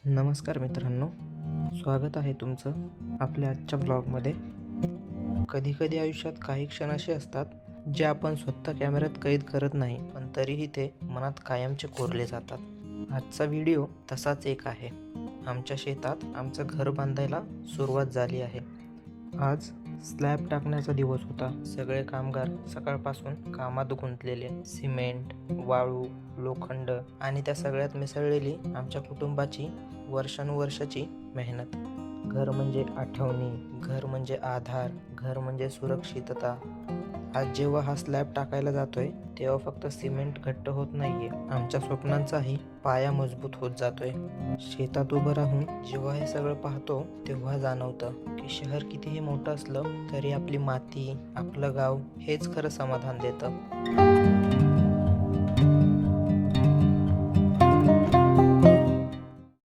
नमस्कार मित्रांनो, स्वागत आहे तुमचं आपल्या आजच्या ब्लॉगमध्ये. कधीकधी आयुष्यात काही क्षण असे असतात जे आपण स्वतः कॅमेऱ्यात कैद करत नाही, पण तरीही ते मनात कायमचे कोरले जातात. आजचा व्हिडिओ तसाच एक आहे. आमच्या शेतात आमचं घर बांधायला सुरुवात झाली आहे. आज स्लॅब टाकण्याचा दिवस होता. सगळे कामगार सकाळपासून कामात गुंतलेले. सिमेंट, वाळू, लोखंड आणि त्या सगळ्यात मिसळलेली आमच्या कुटुंबाची वर्षानुवर्षाची मेहनत. घर म्हणजे आठवणी, घर म्हणजे आधार, घर म्हणजे सुरक्षितता. आज जेव्हा हा स्लॅब टाकायला जातोय तेव्हा फक्त सिमेंट घट्ट होत नाहीये, आमच्या स्वप्नांचाही पाया मजबूत होत जातोय. शेतात उभं राहून जेव्हा हे सगळं पाहतो तेव्हा जाणवतं की शहर कितीही मोठं असलं तरी आपली माती, आपलं गाव हेच खरं समाधान देतं.